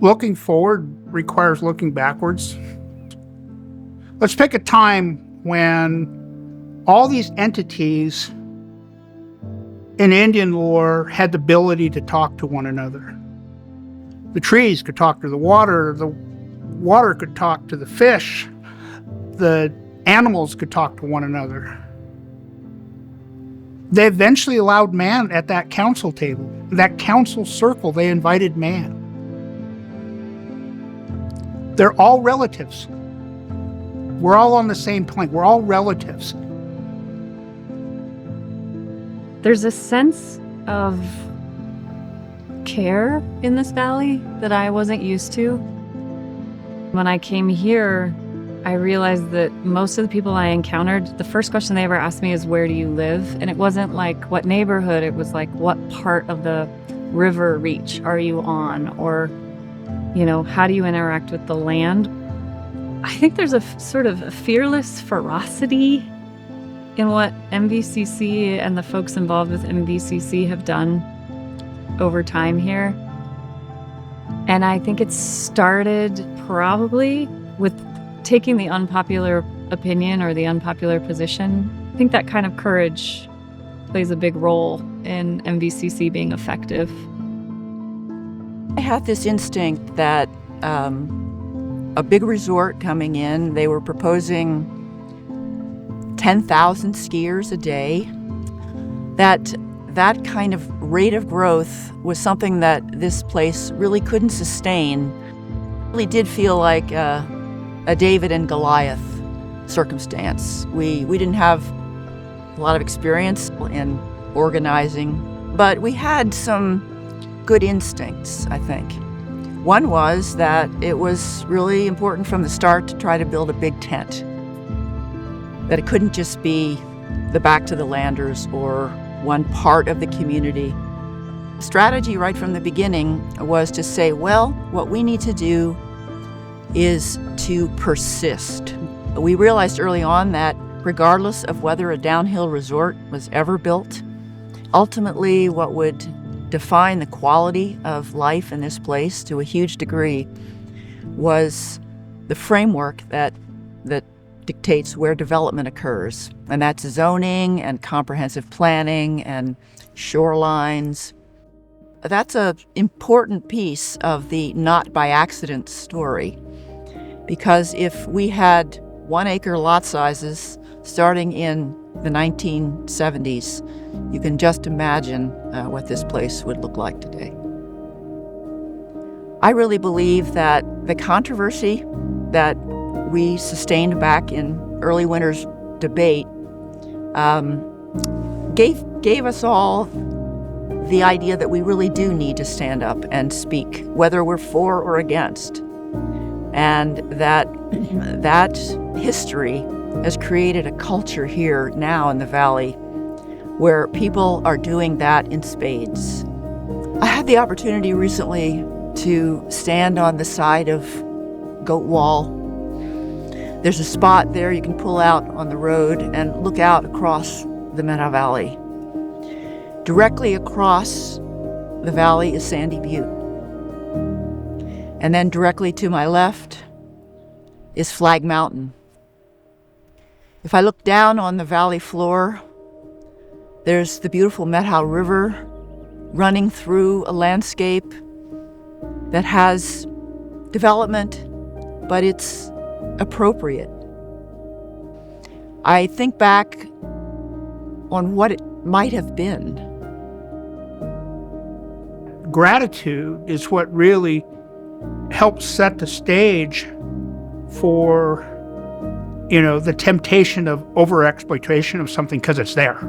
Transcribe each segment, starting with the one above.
Looking forward requires looking backwards. Let's pick a time when all these entities in Indian lore had the ability to talk to one another. The trees could talk to the water could talk to the fish, the animals could talk to one another. They eventually allowed man at that council table. That council circle, they invited man. They're all relatives. We're all on the same plane. We're all relatives. There's a sense of care in this valley that I wasn't used to. When I came here, I realized that most of the people I encountered, the first question they ever asked me is, where do you live? And it wasn't like what neighborhood, it was like, what part of the river reach are you on? Or, how do you interact with the land? I think there's a sort of a fearless ferocity in what MVCC and the folks involved with MVCC have done over time here. And I think it started probably with taking the unpopular opinion or the unpopular position. I think that kind of courage plays a big role in MVCC being effective. I had this instinct that a big resort coming in, they were proposing 10,000 skiers a day. That kind of rate of growth was something that this place really couldn't sustain. It really did feel like a David and Goliath circumstance. We didn't have a lot of experience in organizing, but we had some good instincts, I think. One was that it was really important from the start to try to build a big tent, that it couldn't just be the back to the landers or one part of the community. Strategy right from the beginning was to say, well, what we need to do is to persist. We realized early on that regardless of whether a downhill resort was ever built, ultimately what would define the quality of life in this place to a huge degree was the framework that dictates where development occurs. And that's zoning and comprehensive planning and shorelines. That's an important piece of the not by accident story. Because if we had 1 acre lot sizes starting in the 1970s, you can just imagine what this place would look like today. I really believe that the controversy that we sustained back in early winter's debate gave us all the idea that we really do need to stand up and speak, whether we're for or against. And that history has created a culture here now in the valley where people are doing that in spades. I had the opportunity recently to stand on the side of Goat Wall. There's a spot there you can pull out on the road and look out across the Methow Valley. Directly across the valley is Sandy Butte. And then directly to my left is Flag Mountain. If I look down on the valley floor, there's the beautiful Methow River running through a landscape that has development, but it's appropriate. I think back on what it might have been. Gratitude is what really helps set the stage for, the temptation of overexploitation of something because it's there.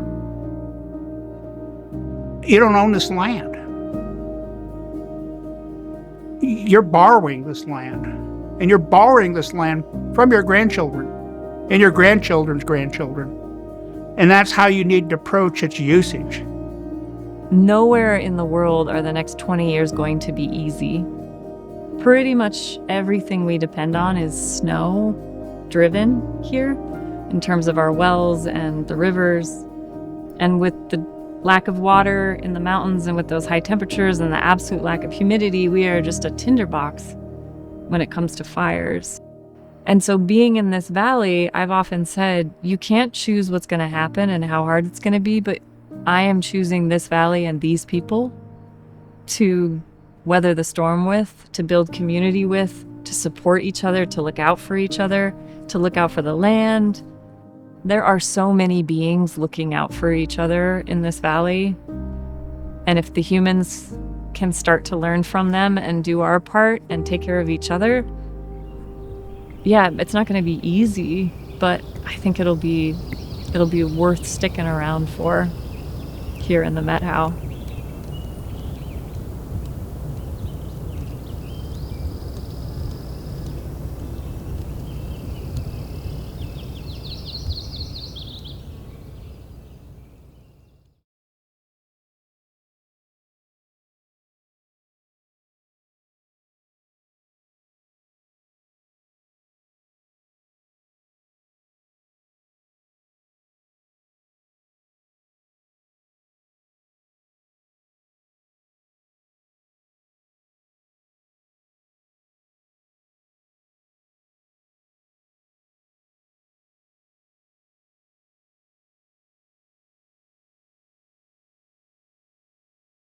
You don't own this land. You're borrowing this land. And you're borrowing this land from your grandchildren and your grandchildren's grandchildren. And that's how you need to approach its usage. Nowhere in the world are the next 20 years going to be easy. Pretty much everything we depend on is snow-driven here in terms of our wells and the rivers. And with the lack of water in the mountains and with those high temperatures and the absolute lack of humidity, we are just a tinderbox when it comes to fires. And so being in this valley, I've often said, you can't choose what's going to happen and how hard it's going to be, but I am choosing this valley and these people to weather the storm with, to build community with, to support each other, to look out for each other, to look out for the land. There are so many beings looking out for each other in this valley. And if the humans can start to learn from them and do our part and take care of each other, yeah, it's not going to be easy, but I think it'll be worth sticking around for here in the Methow.